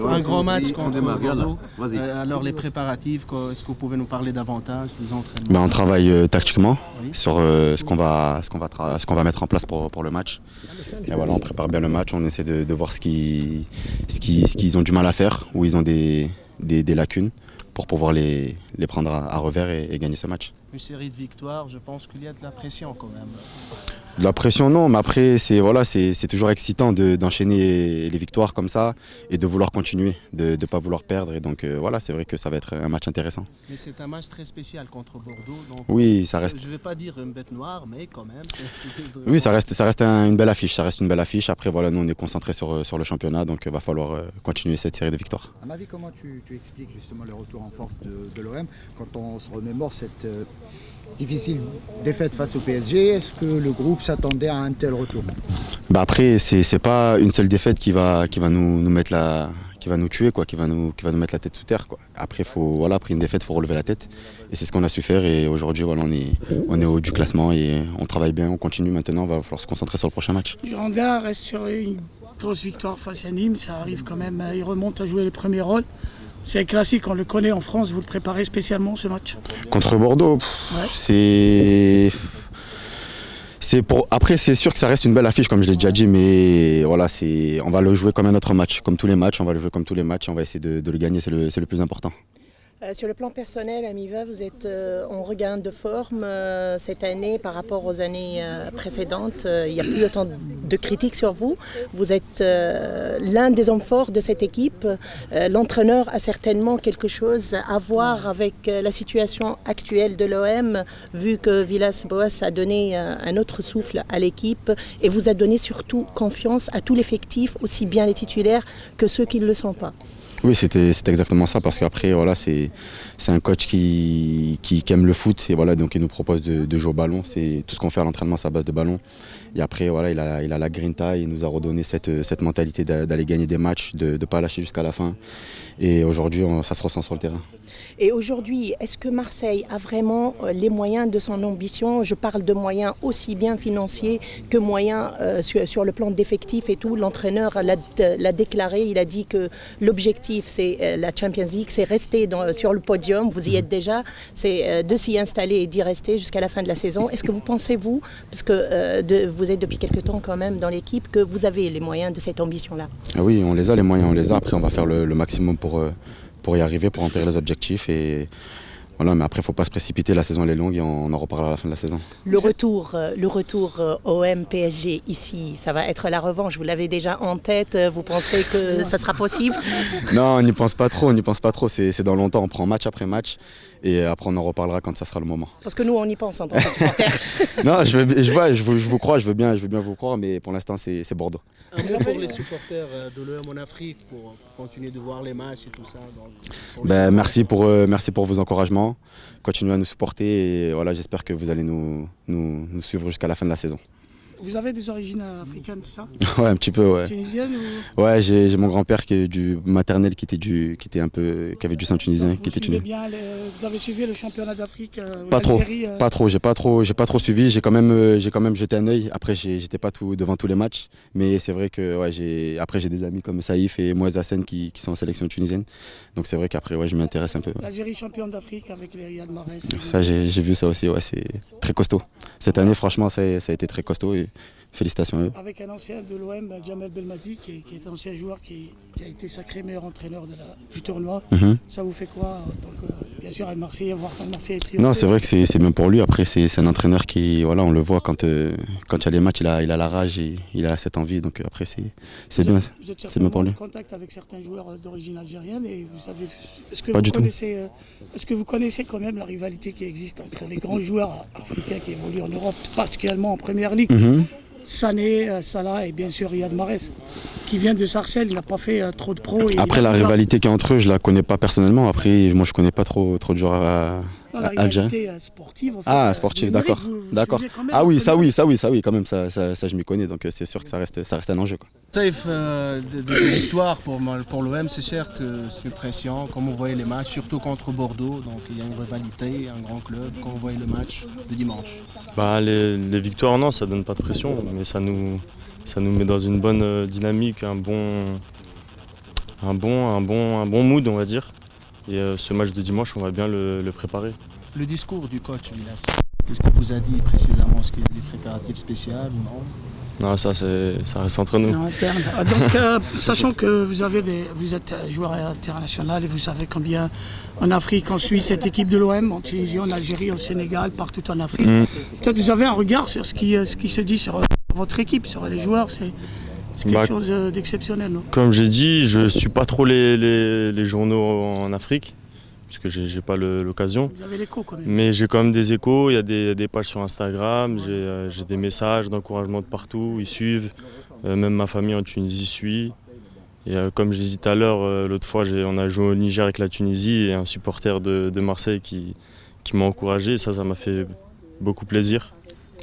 Un grand match contre Bordeaux. Vas-y. Alors les préparatifs, est-ce que vous pouvez nous parler davantage des entraînements? On travaille tactiquement Oui. sur ce qu'on va mettre en place pour le match. Et voilà, on prépare bien le match, on essaie de voir ce qu'ils ont du mal à faire, où ils ont des lacunes pour pouvoir les prendre à revers et gagner ce match. Une série de victoires, je pense qu'il y a de la pression quand même. De la pression non, mais après c'est toujours excitant d'enchaîner les victoires comme ça et de vouloir continuer, de ne pas vouloir perdre. Et donc voilà, c'est vrai que ça va être un match intéressant. Mais c'est un match très spécial contre Bordeaux. Donc, Oui, ça reste. je ne vais pas dire une bête noire, mais quand même. Oui, ça reste une belle affiche. Ça reste une belle affiche. Après voilà, nous on est concentrés sur le championnat, donc il va falloir continuer cette série de victoires. À ma vie, comment tu expliques justement le retour en force de l'OM quand on se remémore cette difficile défaite face au PSG? Est-ce que le groupe s'attendait à un tel retour? Après, c'est pas une seule défaite qui va nous mettre qui va nous tuer, quoi, qui va nous mettre la tête sous terre, quoi. Après, après une défaite, il faut relever la tête. Et c'est ce qu'on a su faire. Et aujourd'hui, voilà, on est au haut du classement et on travaille bien, on continue maintenant. Il va falloir se concentrer sur le prochain match. Girondin reste sur une grosse victoire face à Nîmes. Ça arrive quand même, il remonte à jouer les premiers rôles. C'est un classique, on le connaît en France. Vous le préparez spécialement ce match? Contre Bordeaux, Ouais. Après, c'est sûr que ça reste une belle affiche, comme je l'ai déjà dit, mais voilà, on va le jouer comme un autre match, comme tous les matchs. On va le jouer comme tous les matchs, on va essayer de le gagner, c'est le plus important. Sur le plan personnel, Amiva, vous êtes en regain de forme cette année par rapport aux années précédentes. Il n'y a plus autant de critiques sur vous. Vous êtes l'un des hommes forts de cette équipe. L'entraîneur a certainement quelque chose à voir avec la situation actuelle de l'OM, vu que Villas-Boas a donné un autre souffle à l'équipe et vous a donné surtout confiance à tout l'effectif, aussi bien les titulaires que ceux qui ne le sont pas. Oui, c'était exactement ça, parce qu'après, voilà, c'est un coach qui aime le foot, et voilà, donc il nous propose de jouer au ballon. C'est tout ce qu'on fait à l'entraînement, c'est à base de ballon. Et après, voilà, il a la grinta, il nous a redonné cette mentalité d'aller gagner des matchs, de ne pas lâcher jusqu'à la fin. Et aujourd'hui, ça se ressent sur le terrain. Et aujourd'hui, est-ce que Marseille a vraiment les moyens de son ambition? Je parle de moyens aussi bien financiers que moyens sur le plan d'effectifs et tout. L'entraîneur l'a déclaré, il a dit que l'objectif c'est la Champions League, c'est rester sur le podium, vous y êtes déjà, c'est de s'y installer et d'y rester jusqu'à la fin de la saison. Est-ce que vous pensez, vous, parce que vous êtes depuis quelques temps quand même dans l'équipe, que vous avez les moyens de cette ambition-là? Ah oui, on les a, les moyens, on les a. Après, on va faire le maximum pour y arriver, pour remplir les objectifs. Et voilà, mais après, il ne faut pas se précipiter, la saison elle est longue et on en reparlera à la fin de la saison. Le retour OM-PSG ici, ça va être la revanche. Vous l'avez déjà en tête, vous pensez que ça sera possible? Non, on n'y pense pas trop, c'est dans longtemps, on prend match après match. Et après, on en reparlera quand ça sera le moment. Parce que nous, on y pense en tant que supporters. Non, je vous crois, je veux bien vous croire, mais pour l'instant, c'est Bordeaux. Un mot pour les supporters de l'OM en Afrique, pour continuer de voir les matchs et tout ça. Merci pour vos encouragements. Continuez à nous supporter et voilà, j'espère que vous allez nous suivre jusqu'à la fin de la saison. Vous avez des origines africaines, c'est ça? Ouais, un petit peu, ouais. Tunisienne ou... Ouais, j'ai mon grand-père qui est du maternel qui avait du sang tunisien, qui était tunisien. Vous avez suivi le championnat d'Afrique? Pas trop, j'ai pas trop suivi, j'ai quand même jeté un œil. Après, j'étais pas devant tous les matchs, mais c'est vrai que ouais, j'ai des amis comme Saïf et Moez Hassen qui sont en sélection tunisienne. Donc c'est vrai qu'après, ouais, je m'y intéresse un peu. Ouais. L'Algérie championne d'Afrique avec les Riyad Mahrez. Ça, j'ai vu ça aussi, ouais, c'est très costaud. Cette année, franchement, ça a été très costaud. Et félicitations à eux. Avec un ancien de l'OM, Jamel Belmadi, qui est un ancien joueur qui a été sacré meilleur entraîneur du tournoi. Ça vous fait quoi bien sûr, à Marseille, voir quand Marseille est triomphé? Non, c'est vrai que c'est bien pour lui. Après, c'est un entraîneur qui, voilà, on le voit quand il y a les matchs, il a la rage et il a cette envie. Donc après, c'est bien. Vous êtes C'est bien pour lui. en contact avec certains joueurs d'origine algérienne et vous savez, est-ce que vous connaissez quand même la rivalité qui existe entre les grands joueurs africains qui évoluent en Europe, particulièrement en Première Ligue? Sané, Salah et bien sûr Riyad Mahrez, qui vient de Sarcelles, il n'a pas fait trop de pros. Après, la rivalité qui est entre eux, je la connais pas personnellement. Après, moi, je connais pas trop de joueurs algériens. La rivalité sportive. En fait, sportive, d'accord. Ah oui, ça oui, quand même, ça je m'y connais. Donc c'est sûr que ça reste un enjeu, quoi. Safe, des victoires pour l'OM, c'est certes c'est une pression, comme on voyait les matchs, surtout contre Bordeaux, donc il y a une rivalité, un grand club, quand on voyait le match de dimanche. Les victoires, non, ça donne pas de pression, mais ça nous met dans une bonne dynamique, un un bon mood, on va dire. Et ce match de dimanche, on va bien le préparer. Le discours du coach Villas, qu'est-ce qu'il vous a dit précisément? Est-ce qu'il y a des préparatifs spéciaux ou non? Non, ça reste entre nous. C'est interne. Donc, sachant que vous êtes joueur international et vous savez combien en Afrique on suit cette équipe de l'OM, en Tunisie, en Algérie, au Sénégal, partout en Afrique. Peut-être vous avez un regard sur ce qui se dit sur votre équipe, sur les joueurs. C'est quelque chose d'exceptionnel, non? Comme j'ai dit, je ne suis pas trop les journaux en Afrique, parce que j'ai pas l'occasion. Vous avez l'écho quand même. Mais j'ai quand même des échos, il y a des pages sur Instagram, j'ai des messages d'encouragement de partout, ils suivent. Même ma famille en Tunisie suit. Et comme j'ai dit tout à l'heure, l'autre fois on a joué au Niger avec la Tunisie et un supporter de Marseille qui m'a encouragé, et ça m'a fait beaucoup plaisir.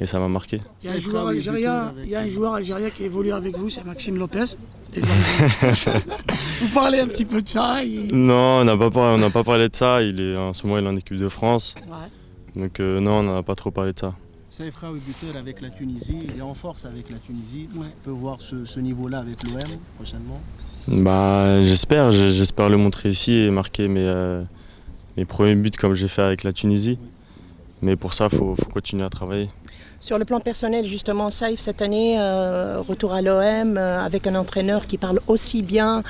Et ça m'a marqué. Il y a un joueur algérien qui évolue avec vous, c'est Maxime Lopez. Vous parlez un petit peu de ça? Non, on n'a pas parlé de ça. En ce moment, il est en équipe de France. Ouais. Donc non, on n'a pas trop parlé de ça. Saïf Raoui buteur avec la Tunisie, il est en force avec la Tunisie. Ouais. On peut voir ce niveau-là avec l'OM prochainement? J'espère le montrer ici et marquer mes premiers buts comme j'ai fait avec la Tunisie. Mais pour ça, il faut continuer à travailler. Sur le plan personnel, justement, Saïf, cette année, retour à l'OM avec un entraîneur qui parle aussi bien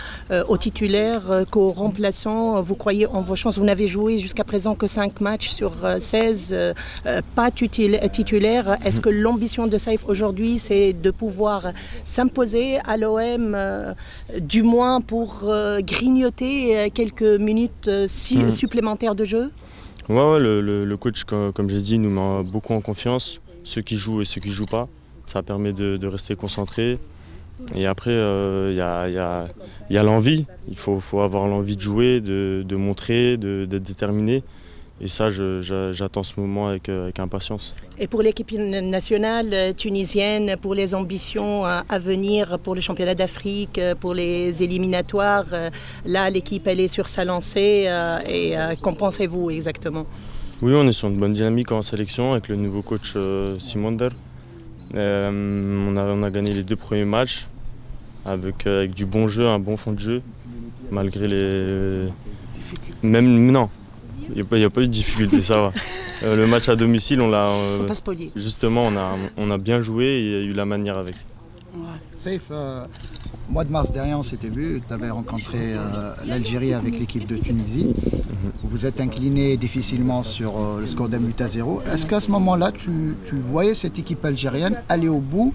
aux titulaires qu'aux remplaçants. Vous croyez en vos chances? Vous n'avez joué jusqu'à présent que 5 matchs sur 16, pas titulaires. Est-ce que l'ambition de Saïf aujourd'hui, c'est de pouvoir s'imposer à l'OM, du moins pour grignoter quelques minutes supplémentaires de jeu? Ouais, le coach, comme j'ai dit, nous met beaucoup en confiance. Ceux qui jouent et ceux qui ne jouent pas. Ça permet de rester concentré. Et après, il y a l'envie. Il faut avoir l'envie de jouer, de montrer, d'être déterminé. Et ça, j'attends ce moment avec impatience. Et pour l'équipe nationale tunisienne, pour les ambitions à venir, pour le championnat d'Afrique, pour les éliminatoires, là, l'équipe, elle est sur sa lancée. Et qu'en pensez-vous exactement? Oui, on est sur une bonne dynamique en sélection avec le nouveau coach Simonder. On a gagné les 2 premiers matchs avec du bon jeu, un bon fond de jeu, malgré les... Non, il n'y a pas eu de difficulté, ça va. Le match à domicile, on l'a... Faut pas spoiler. Justement, on a bien joué et il y a eu la manière avec. Ouais. Saïf, mois de mars dernier, on s'était vu, tu avais rencontré l'Algérie avec l'équipe de Tunisie. Vous vous êtes incliné difficilement sur le score d'un but à 0. Est-ce qu'à ce moment-là, tu voyais cette équipe algérienne aller au bout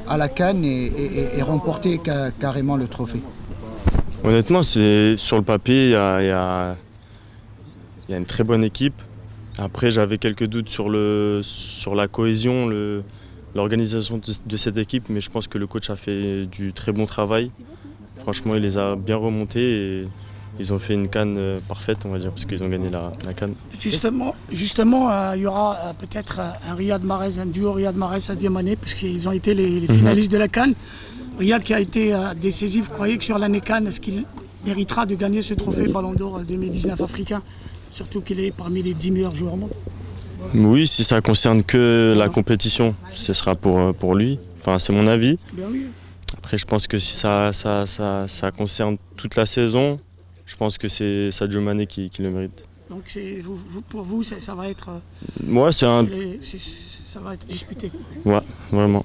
à la CAN et remporter carrément le trophée? Honnêtement, sur le papier, il y a une très bonne équipe. Après, j'avais quelques doutes sur la cohésion, l'organisation de cette équipe, mais je pense que le coach a fait du très bon travail. Franchement, il les a bien remontés et ils ont fait une CAN parfaite, on va dire, parce qu'ils ont gagné la CAN. Justement, il y aura peut-être un duo Riyad Mahrez-Sadio Mané, puisqu'ils ont été les finalistes de la CAN. Riyad qui a été décisif, vous croyez que sur l'année CAN, est-ce qu'il méritera de gagner ce trophée Ballon d'Or 2019 africain? Surtout qu'il est parmi les 10 meilleurs joueurs au monde. Oui, si ça concerne que la compétition, ce sera pour lui. Enfin, c'est mon avis. Bien oui. Après, je pense que si ça concerne toute la saison, je pense que c'est Sadio Mané qui le mérite. Donc pour vous, ça va être... Ouais, ça va être disputé. Ouais, vraiment.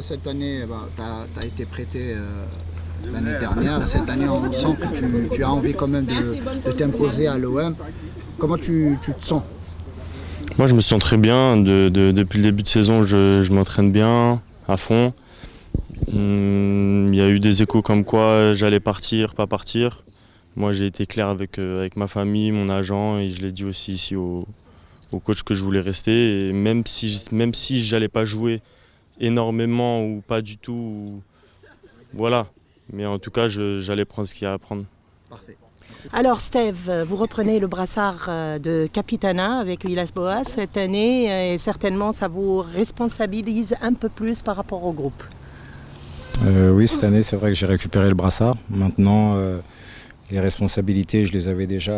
Cette année, tu as été prêté l'année dernière. Cette année, on sent que tu as envie quand même de t'imposer à l'OM. Comment tu te sens? Moi, je me sens très bien. Depuis le début de saison, je m'entraîne bien, à fond. Il y a eu des échos comme quoi j'allais partir, pas partir. Moi, j'ai été clair avec ma famille, mon agent, et je l'ai dit aussi ici au coach que je voulais rester. Et même si j'allais pas jouer énormément ou pas du tout, voilà. Mais en tout cas, j'allais prendre ce qu'il y a à prendre. Parfait. Alors Steve, vous reprenez le brassard de Capitana avec Villas-Boas cette année et certainement ça vous responsabilise un peu plus par rapport au groupe. Oui, cette année c'est vrai que j'ai récupéré le brassard. Maintenant, les responsabilités je les avais déjà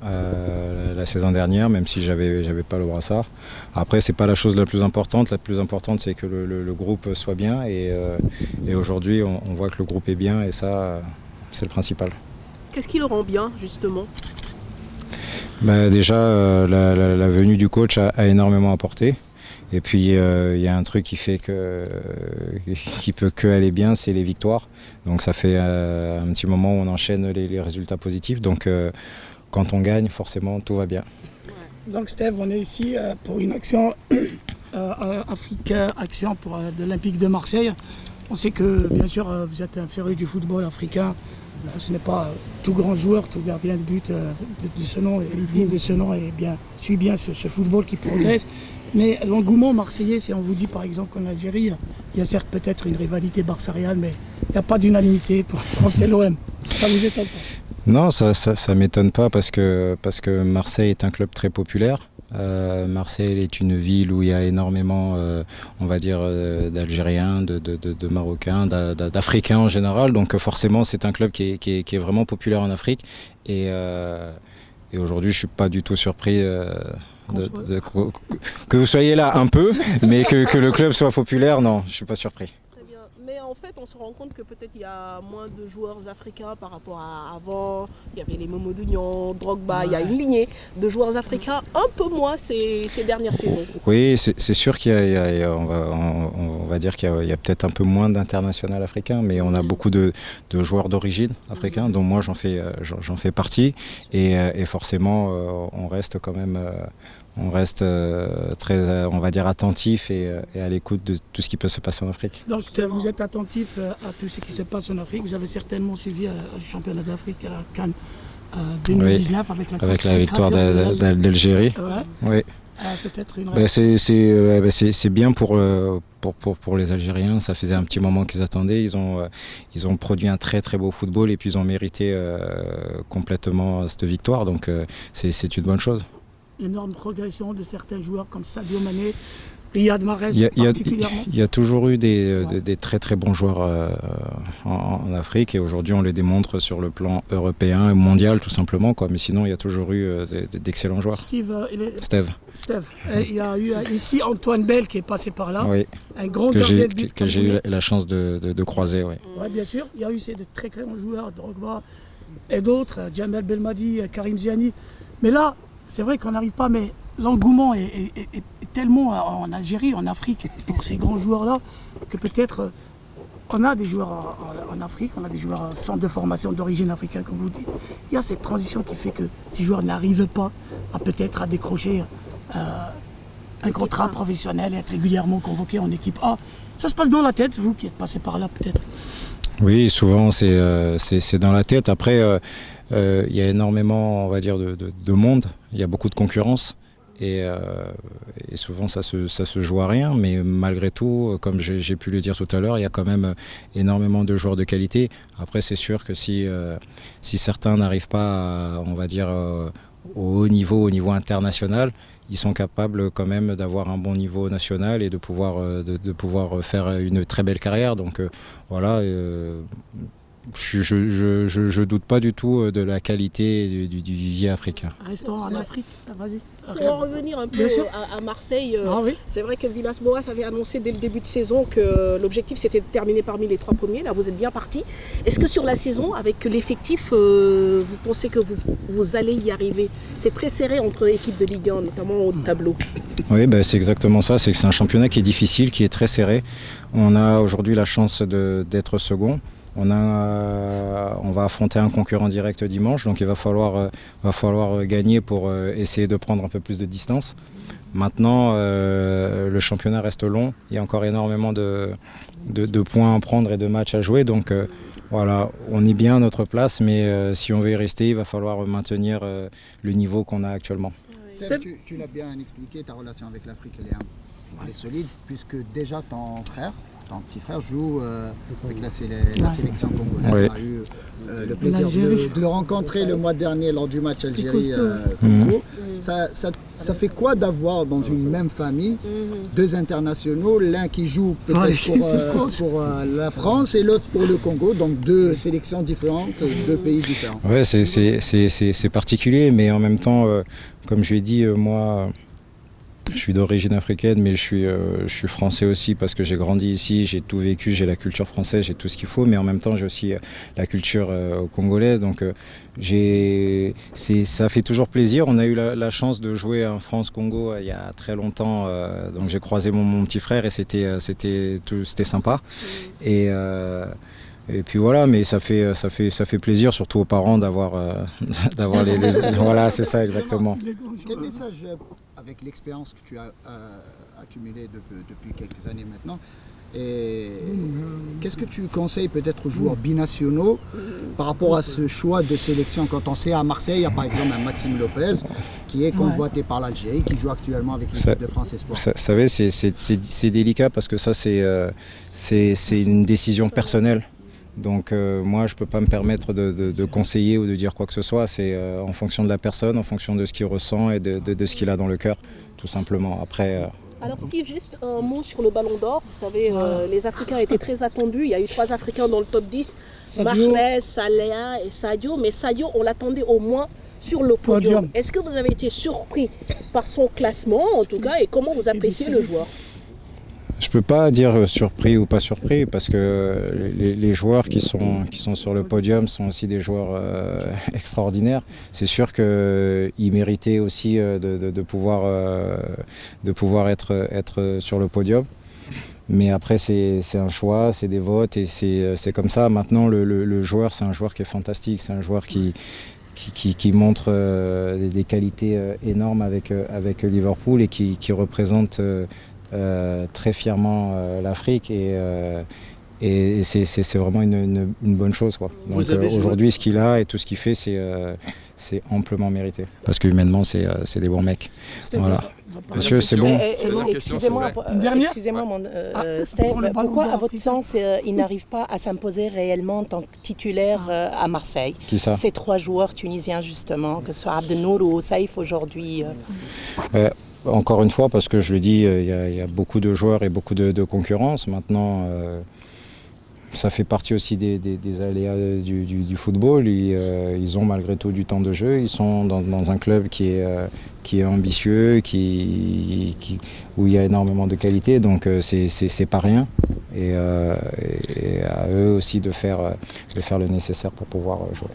la saison dernière, même si j'avais pas le brassard. Après, c'est pas la chose la plus importante. La plus importante, c'est que le groupe soit bien. Et aujourd'hui, on voit que le groupe est bien et ça, c'est le principal. Qu'est-ce qui le rend bien, justement ? Déjà, la venue du coach a énormément apporté. Et puis, il y a un truc qui peut que aller bien, c'est les victoires. Donc ça fait un petit moment où on enchaîne les résultats positifs. Donc quand on gagne, forcément, tout va bien. Donc Steve, on est ici pour une action action pour de l'Olympique de Marseille. On sait que, bien sûr, vous êtes un féru du football africain. Ce n'est pas tout grand joueur, tout gardien de but de ce nom, digne de ce nom, et suit bien ce football qui progresse. Mais l'engouement marseillais, si on vous dit par exemple qu'en Algérie, il y a certes peut-être une rivalité Barça-Real, mais il n'y a pas d'unanimité pour France et l'OM. Ça vous étonne pas ? Non, ça ne m'étonne pas parce que Marseille est un club très populaire. Marseille est une ville où il y a énormément, on va dire, d'Algériens, de Marocains, d'Africains en général. Donc forcément, c'est un club qui est vraiment populaire en Afrique. Et aujourd'hui, je ne suis pas du tout surpris que vous soyez là un peu, mais que le club soit populaire, non, je ne suis pas surpris. Très bien. Mais en fait, on se rend compte que peut-être il y a moins de joueurs africains par rapport à avant. Il y avait les Mamadou Niang, Drogba, il y a une lignée de joueurs africains, un peu moins ces dernières saisons. Oui, c'est sûr qu'il y a on va dire qu'il y a peut-être un peu moins d'international africain, mais on a beaucoup de joueurs d'origine africains, dont moi j'en fais partie, et forcément on reste quand même très, on va dire, attentif et à l'écoute de tout ce qui peut se passer en Afrique. Donc vous êtes attentif à tout ce qui se passe en Afrique. Vous avez certainement suivi le championnat d'Afrique à la CAN 2019 avec la victoire d'Algérie. Ouais. Oui. Peut-être une c'est bien pour les Algériens. Ça faisait un petit moment qu'ils attendaient. Ils ont produit un très très beau football et puis ils ont mérité complètement cette victoire. Donc c'est une bonne chose. Énorme progression de certains joueurs comme Sadio Mané, Riyad Mahrez particulièrement. Il y a toujours eu des très très bons joueurs en Afrique et aujourd'hui on les démontre sur le plan européen et mondial tout simplement, quoi. Mais sinon il y a toujours eu d'excellents joueurs. Steve. Il y a eu ici Antoine Bell qui est passé par là, oui. Un grand gardien de but que j'ai eu la chance de croiser. Oui. Ouais, bien sûr, il y a eu de très très bons joueurs, Drogba et d'autres, Jamel Belmadi, Karim Ziani. Mais là, c'est vrai qu'on n'arrive pas, mais l'engouement est tellement en Algérie, en Afrique, pour ces grands joueurs-là, que peut-être on a des joueurs en Afrique, on a des joueurs en centre de formation d'origine africaine, comme vous dites. Il y a cette transition qui fait que ces joueurs n'arrivent pas à décrocher un contrat professionnel et être régulièrement convoqués en équipe A. Ça se passe dans la tête, vous qui êtes passé par là peut-être. Oui, souvent c'est dans la tête. Après, il y a énormément, on va dire, de monde. Il y a beaucoup de concurrence et souvent ça se joue à rien. Mais malgré tout, comme j'ai pu le dire tout à l'heure, il y a quand même énormément de joueurs de qualité. Après, c'est sûr que si certains n'arrivent pas, on va dire, au niveau international, ils sont capables quand même d'avoir un bon niveau national et de pouvoir faire une très belle carrière. Donc voilà. Je doute pas du tout de la qualité du vivier africain. Restons en Afrique, vas-y. Pour en revenir un peu à Marseille, oui. C'est vrai que Villas-Boas avait annoncé dès le début de saison que l'objectif c'était de terminer parmi les 3 premiers. Là, vous êtes bien parti. Est-ce que sur la saison, avec l'effectif, vous pensez que vous allez y arriver ? C'est très serré entre équipes de Ligue 1, notamment au tableau. Oui, c'est exactement ça. C'est que c'est un championnat qui est difficile, qui est très serré. On a aujourd'hui la chance d'être second. On va affronter un concurrent direct dimanche, donc il va falloir gagner pour essayer de prendre un peu plus de distance. Maintenant, le championnat reste long, il y a encore énormément de points à prendre et de matchs à jouer, donc voilà, on est bien à notre place, mais si on veut y rester, il va falloir maintenir le niveau qu'on a actuellement. Steph, tu l'as bien expliqué, ta relation avec l'Afrique elle est solide, puisque déjà ton petit frère joue avec la sélection congolaise. Oui. On a eu le plaisir de le rencontrer le mois dernier lors du match Algérie-Congo. ça fait quoi d'avoir dans une même famille deux internationaux, l'un qui joue peut-être pour la France et l'autre pour le Congo, donc deux sélections différentes, deux pays différents. Ouais, c'est particulier, mais en même temps, comme je l'ai dit, moi, je suis d'origine africaine, mais je suis français aussi parce que j'ai grandi ici, j'ai tout vécu, j'ai la culture française, j'ai tout ce qu'il faut, mais en même temps j'ai aussi la culture congolaise, donc ça fait toujours plaisir. On a eu la chance de jouer en France-Congo il y a très longtemps, donc j'ai croisé mon petit frère et c'était sympa. Et puis voilà, mais ça fait plaisir, surtout aux parents d'avoir les voilà, c'est ça exactement. Quel message, avec l'expérience que tu as accumulée depuis quelques années maintenant, qu'est-ce que tu conseilles peut-être aux joueurs binationaux par rapport à ce choix de sélection? Quand on sait à Marseille, il y a par exemple un Maxime Lopez qui est convoité par l'Algérie, qui joue actuellement avec l'équipe de France Espoir. Vous savez, c'est délicat parce que ça c'est une décision personnelle. Donc moi je ne peux pas me permettre de conseiller ou de dire quoi que ce soit, c'est en fonction de la personne, en fonction de ce qu'il ressent et de ce qu'il a dans le cœur, tout simplement. Après, Alors Steve, juste un mot sur le Ballon d'Or. Vous savez, les Africains étaient très attendus, il y a eu 3 Africains dans le top 10, Mahrez, Salah et Sadio, mais Sadio on l'attendait au moins sur le podium. Est-ce que vous avez été surpris par son classement en tout cas et comment vous appréciez le joueur? Je ne peux pas dire surpris ou pas surpris parce que les joueurs qui sont sur le podium sont aussi des joueurs extraordinaires. C'est sûr qu'ils méritaient aussi de pouvoir être sur le podium. Mais après c'est un choix, c'est des votes et c'est comme ça. Maintenant le joueur, c'est un joueur qui est fantastique, c'est un joueur qui montre des qualités énormes avec Liverpool et qui représente très fièrement l'Afrique et c'est vraiment une bonne chose, quoi. Donc aujourd'hui ce qu'il a et tout ce qu'il fait c'est amplement mérité parce que humainement c'est des bons mecs. Voilà. Monsieur, c'est bon. Excusez-moi, Steve, pourquoi à votre sens il n'arrive pas à s'imposer réellement en tant que titulaire à Marseille? Qui ça? Ces 3 joueurs tunisiens justement, que ce soit Abdenour ou Saïf aujourd'hui. Encore une fois, parce que je le dis, il y a beaucoup de joueurs et beaucoup de concurrence. Maintenant, ça fait partie aussi des aléas du football. Ils ont malgré tout du temps de jeu. Ils sont dans un club qui est ambitieux, où il y a énormément de qualité. Donc c'est pas rien. Et à eux aussi de faire le nécessaire pour pouvoir jouer.